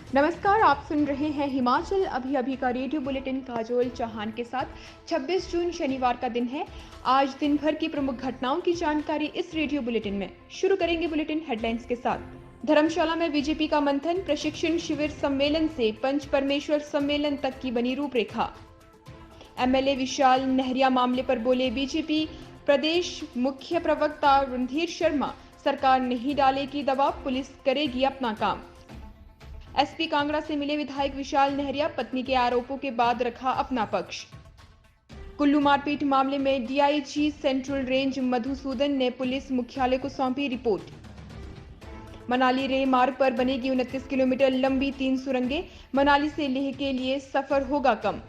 नमस्कार, आप सुन रहे हैं हिमाचल अभी अभी का रेडियो बुलेटिन काजोल चौहान के साथ। 26 जून शनिवार का दिन है। आज दिन भर की प्रमुख घटनाओं की जानकारी इस रेडियो बुलेटिन में। शुरू करेंगे बुलेटिन हेडलाइंस के साथ। धर्मशाला में बीजेपी का मंथन, प्रशिक्षण शिविर सम्मेलन से पंच परमेश्वर सम्मेलन तक की बनी रूपरेखा। एमएलए विशाल नहरिया मामले पर बोले बीजेपी प्रदेश मुख्य प्रवक्ता रणधीर शर्मा, सरकार नहीं डालेगी दबाव, पुलिस करेगी अपना काम। एसपी कांगड़ा से मिले विधायक विशाल नहरिया, पत्नी के आरोपों के बाद रखा अपना पक्ष। कुल्लू मारपीट मामले में डीआईजी सेंट्रल रेंज मधुसूदन ने पुलिस मुख्यालय को सौंपी रिपोर्ट। मनाली लेह मार्ग पर बनेगी 29 किलोमीटर लंबी 3 सुरंगें, मनाली से लेह के लिए सफर होगा कम।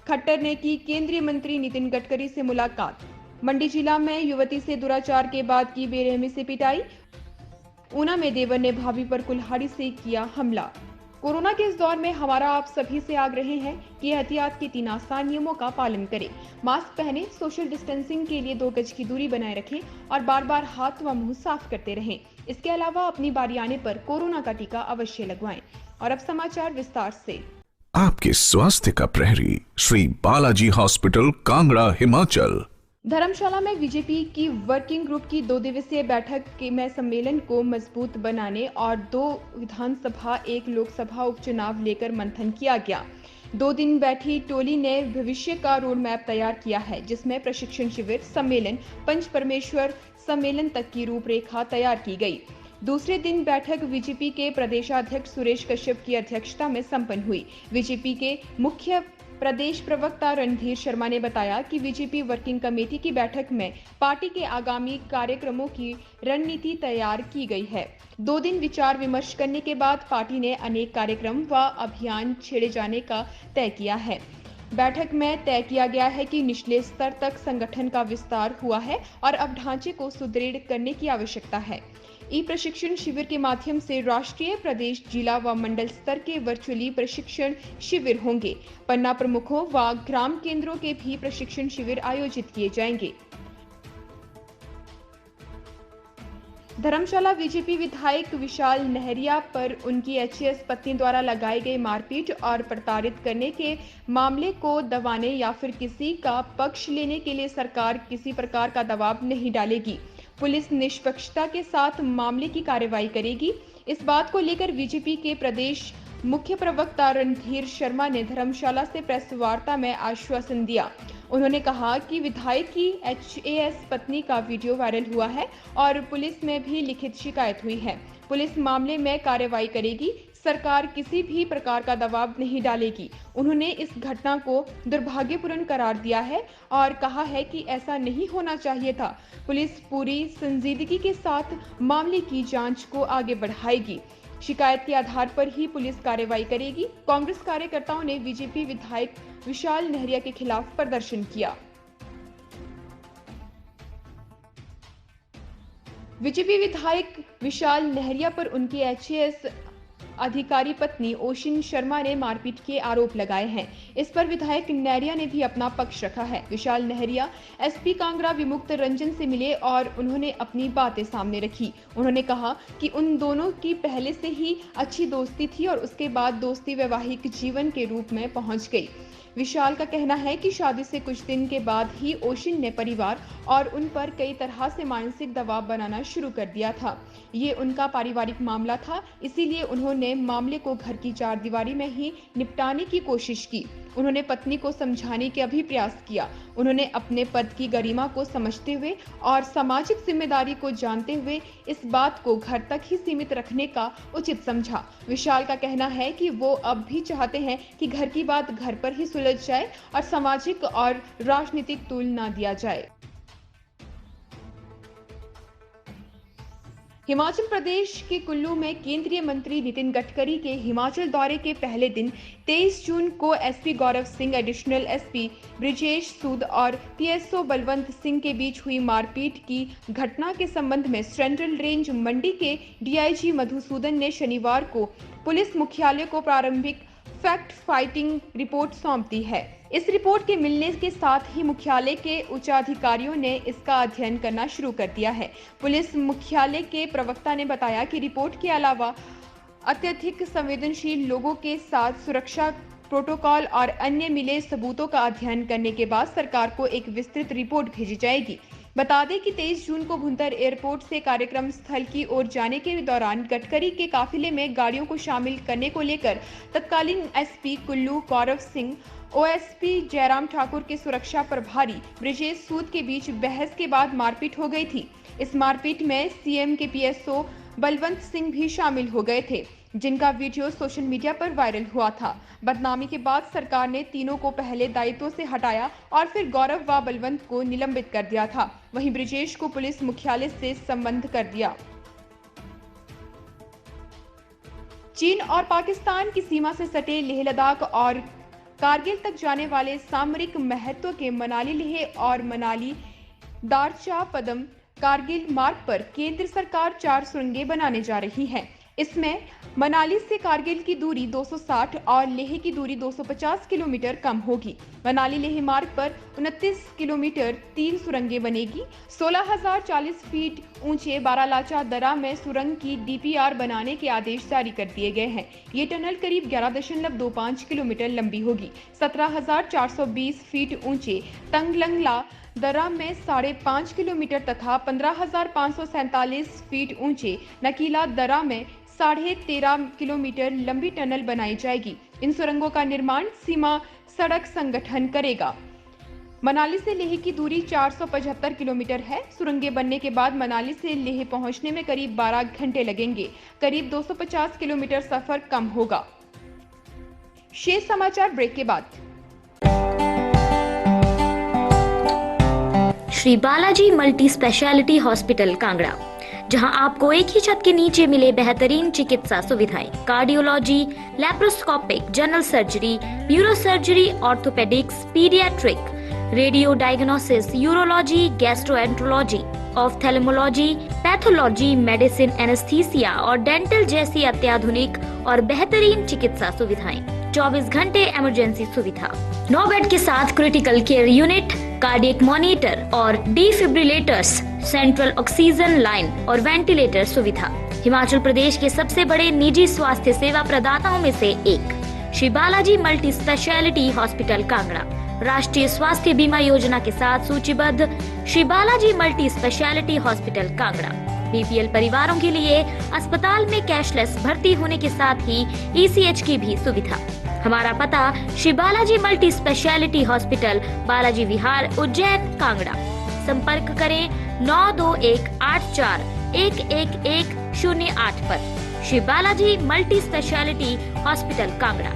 खट्टर ने की केंद्रीय मंत्री नितिन गडकरी से मुलाकात। मंडी जिला में युवती से दुराचार के बाद की बेरहमी से पिटाई। ऊना में देवर ने भाभी पर कुल्हाड़ी से किया हमला। कोरोना के इस दौर में हमारा आप सभी से आग्रह है कि एहतियात के 3 आसान नियमों का पालन करें। मास्क पहनें, सोशल डिस्टेंसिंग के लिए 2 गज की दूरी बनाए रखें और बार बार हाथ व मुंह साफ करते रहें। इसके अलावा अपनी बारी आने पर कोरोना का टीका अवश्य लगवाएं। और अब समाचार विस्तार से। आपके स्वास्थ्य का प्रहरी श्री बालाजी हॉस्पिटल, कांगड़ा, हिमाचल। धर्मशाला में बीजेपी की वर्किंग ग्रुप की 2 दिवसीय बैठक में सम्मेलन को मजबूत बनाने और 2 विधानसभा 1 लोकसभा उपचुनाव लेकर मंथन किया गया। 2 दिन बैठी टोली ने भविष्य का रोड मैप तैयार किया है, जिसमें प्रशिक्षण शिविर सम्मेलन पंच परमेश्वर सम्मेलन तक की रूपरेखा तैयार की गई। दूसरे दिन बैठक बीजेपी के प्रदेशाध्यक्ष सुरेश कश्यप की अध्यक्षता में संपन्न हुई। बीजेपी के मुख्य प्रदेश प्रवक्ता रणधीर शर्मा ने बताया कि बीजेपी वर्किंग कमेटी की बैठक में पार्टी के आगामी कार्यक्रमों की रणनीति तैयार की गई है। 2 दिन विचार विमर्श करने के बाद पार्टी ने अनेक कार्यक्रम व अभियान छेड़े जाने का तय किया है। बैठक में तय किया गया है कि निचले स्तर तक संगठन का विस्तार हुआ है और अब ढांचे को सुदृढ़ करने की आवश्यकता है। ई प्रशिक्षण शिविर के माध्यम से राष्ट्रीय, प्रदेश, जिला व मंडल स्तर के वर्चुअली प्रशिक्षण शिविर होंगे। पन्ना प्रमुखों व ग्राम केंद्रों के भी प्रशिक्षण शिविर आयोजित किए जाएंगे। धर्मशाला बीजेपी विधायक विशाल नहरिया पर उनकी एचएएस पत्नी द्वारा लगाई गई मारपीट और प्रताड़ित करने के मामले को दबाने या फिर किसी का पक्ष लेने के लिए सरकार किसी प्रकार का दबाव नहीं डालेगी। पुलिस निष्पक्षता के साथ मामले की कार्रवाई करेगी। इस बात को लेकर बीजेपी के प्रदेश मुख्य प्रवक्ता रणधीर शर्मा ने धर्मशाला से प्रेस वार्ता में आश्वासन दिया। उन्होंने कहा कि विधायक की एचएएस पत्नी का वीडियो वायरल हुआ है और पुलिस में भी लिखित शिकायत हुई है। पुलिस मामले में कार्रवाई करेगी। सरकार किसी भी प्रकार का दबाव नहीं डालेगी। उन्होंने इस घटना को दुर्भाग्यपूर्ण करार दिया है और कहा है कि ऐसा नहीं होना चाहिए था। पुलिस पूरी संजीदगी के साथ मामले की जांच को आगे बढ़ाएगी। शिकायत के आधार पर ही पुलिस कार्रवाई करेगी। कांग्रेस कार्यकर्ताओं ने बीजेपी विधायक विशाल नहरिया के खिलाफ प्रदर्शन किया। बीजेपी विधायक विशाल नहरिया पर उनकी एचएएस अधिकारी पत्नी ओशिन शर्मा ने मारपीट के आरोप लगाए हैं। इस पर विधायक नहरिया ने भी अपना पक्ष रखा है। विशाल नहरिया एसपी कांगड़ा विमुक्त रंजन से मिले और उन्होंने अपनी बातें सामने रखी। उन्होंने कहा कि उन दोनों की पहले से ही अच्छी दोस्ती थी और उसके बाद दोस्ती वैवाहिक जीवन के रूप में पहुंच गई। विशाल का कहना है कि शादी से कुछ दिन के बाद ही ओशिन ने परिवार और उन पर कई तरह से मानसिक दबाव बनाना शुरू कर दिया था। ये उनका पारिवारिक मामला था, इसीलिए उन्होंने मामले को घर की 4 दीवारी में ही निपटाने की कोशिश की। उन्होंने पत्नी को समझाने का भी प्रयास किया। उन्होंने अपने पद की गरिमा को समझते हुए और सामाजिक जिम्मेदारी को जानते हुए इस बात को घर तक ही सीमित रखने का उचित समझा। विशाल का कहना है कि वो अब भी चाहते हैं कि घर की बात घर पर ही सुलझ जाए और सामाजिक और राजनीतिक तूल ना दिया जाए। हिमाचल प्रदेश के कुल्लू में केंद्रीय मंत्री नितिन गडकरी के हिमाचल दौरे के पहले दिन 23 जून को SP Gaurav Singh, additional SP Brijesh सूद और पीएसओ बलवंत सिंह के बीच हुई मारपीट की घटना के संबंध में सेंट्रल रेंज मंडी के डीआईजी मधुसूदन ने शनिवार को पुलिस मुख्यालय को प्रारंभिक फैक्ट फाइटिंग रिपोर्ट सौंप दी है। इस रिपोर्ट के मिलने के साथ ही मुख्यालय के उच्चाधिकारियों ने इसका अध्ययन करना शुरू कर दिया है। पुलिस मुख्यालय के प्रवक्ता ने बताया कि रिपोर्ट के अलावा अत्यधिक संवेदनशील लोगों के साथ सुरक्षा प्रोटोकॉल और अन्य मिले सबूतों का अध्ययन करने के बाद सरकार को एक विस्तृत रिपोर्ट भेजी जाएगी। बता दें कि 23 जून को भुंतर एयरपोर्ट से कार्यक्रम स्थल की ओर जाने के दौरान गडकरी के काफिले में गाड़ियों को शामिल करने को लेकर तत्कालीन एसपी कुल्लू गौरव सिंह, ओएसपी जयराम ठाकुर के सुरक्षा प्रभारी ब्रिजेश सूद के बीच बहस के बाद मारपीट हो गई थी। इस मारपीट में सीएम के पीएसओ बलवंत सिंह भी शामिल हो गए थे, जिनका वीडियो सोशल मीडिया पर वायरल हुआ था। बदनामी के बाद सरकार ने तीनों को पहले दायित्व से हटाया और फिर गौरव व बलवंत को निलंबित कर दिया था। वहीं ब्रिजेश को पुलिस मुख्यालय से संबद्ध कर दिया। चीन और पाकिस्तान की सीमा से सटे लेह लद्दाख और कारगिल तक जाने वाले सामरिक महत्व के मनाली लेह और मनाली दारचा पदम कारगिल मार्ग पर केंद्र सरकार 4 सुरंगें बनाने जा रही है। इसमें मनाली से कारगिल की दूरी 260 और लेह की दूरी 250 किलोमीटर कम होगी। मनाली लेह मार्ग पर 29 किलोमीटर 3 सुरंगें बनेगी। 16,040 फीट ऊंचे बारालाचा दर्रा में सुरंग की डीपीआर बनाने के आदेश जारी कर दिए गए हैं। ये टनल करीब 11.25 किलोमीटर लंबी होगी। 17,420 फीट ऊंचे तंगलंगला दर्रा में 5.5 किलोमीटर तथा 15,547 फीट ऊंचे नकीला दर्रा में 13.5 किलोमीटर लंबी टनल बनाई जाएगी। इन सुरंगों का निर्माण सीमा सड़क संगठन करेगा। मनाली से लेह की दूरी 475 किलोमीटर है। सुरंगें बनने के बाद मनाली से लेह पहुंचने में करीब 12 घंटे लगेंगे। करीब 250 किलोमीटर सफर कम होगा। शेष समाचार ब्रेक के बाद। Shri Balaji multi speciality hospital Kangra, जहां आपको एक ही छत के नीचे मिले बेहतरीन चिकित्सा सुविधाएं, cardiology, laparoscopic, general surgery, neuro surgery, orthopaedics, paediatric, radio diagnosis, urology, gastroenterology, ophthalmology, pathology, medicine, anaesthesia और डेंटल जैसी अत्याधुनिक और बेहतरीन चिकित्सा सुविधाएं, 24 घंटे इमरजेंसी सुविधा, 9 बेड के साथ critical care unit, cardiac monitor और डिफिब्रिलेटर्स, सेंट्रल ऑक्सीजन लाइन और वेंटिलेटर सुविधा। हिमाचल प्रदेश के सबसे बड़े निजी स्वास्थ्य सेवा प्रदाताओं में से एक Shri Balaji multi speciality hospital Kangra राष्ट्रीय स्वास्थ्य बीमा योजना के साथ सूचीबद्ध Shri Balaji multi speciality hospital Kangra BPL परिवारों के लिए अस्पताल में कैशलेस भर्ती होने के साथ ही ईसीएच की भी सुविधा। हमारा पता Shri Balaji multi speciality hospital, Balaji Vihar, Ujjain, Kangra. संपर्क करें 9218411108 पर। Shri Balaji multi speciality hospital Kangra.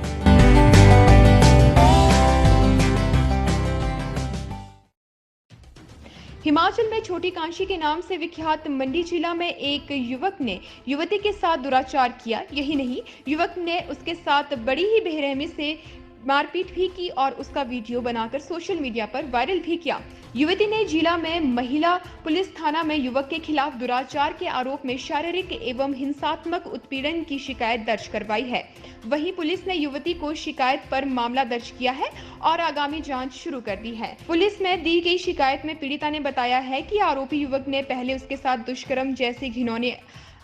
Himachal में छोटी कांशी के नाम से विख्यात मंडी जिला में एक युवक ने युवती के साथ दुराचार किया। यही नहीं, युवक ने उसके साथ बड़ी ही बेरहमी से मारपीट भी की और उसका वीडियो बनाकर सोशल मीडिया पर वायरल भी किया। युवती ने जिला में महिला पुलिस थाना में युवक के खिलाफ दुराचार के आरोप में शारीरिक एवं हिंसात्मक उत्पीड़न की शिकायत दर्ज करवाई है। वहीं पुलिस ने युवती को शिकायत पर मामला दर्ज किया है और आगामी जांच शुरू कर दी है। पुलिस में दी गई शिकायत में पीड़िता ने बताया है कि आरोपी युवक ने पहले उसके साथ दुष्कर्म जैसी घिनौनी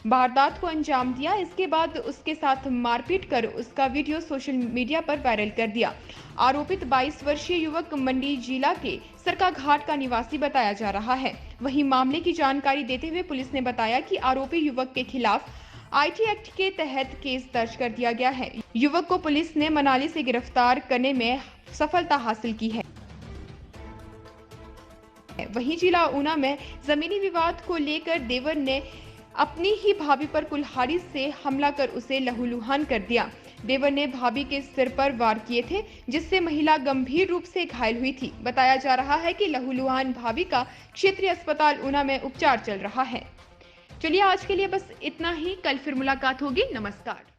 वारदात को अंजाम दिया। इसके बाद उसके साथ मारपीट कर उसका वीडियो सोशल मीडिया पर वायरल कर दिया। आरोपित 22 वर्षीय युवक मंडी जिला के सरकाघाट का निवासी बताया जा रहा है। वहीं मामले की जानकारी देते हुए पुलिस ने बताया कि आरोपी युवक के खिलाफ आईटी एक्ट के तहत केस दर्ज कर दिया गया है। युवक को पुलिस ने मनाली से गिरफ्तार करने में सफलता हासिल की है। वहीं जिला ऊना में जमीनी विवाद को लेकर देवर ने अपनी ही भाभी पर कुल्हाड़ी से हमला कर उसे लहूलुहान कर दिया। देवर ने भाभी के सिर पर वार किए थे, जिससे महिला गंभीर रूप से घायल हुई थी। बताया जा रहा है कि लहूलुहान भाभी का क्षेत्रीय अस्पताल ऊना में उपचार चल रहा है। चलिए आज के लिए बस इतना ही। कल फिर मुलाकात होगी। नमस्कार।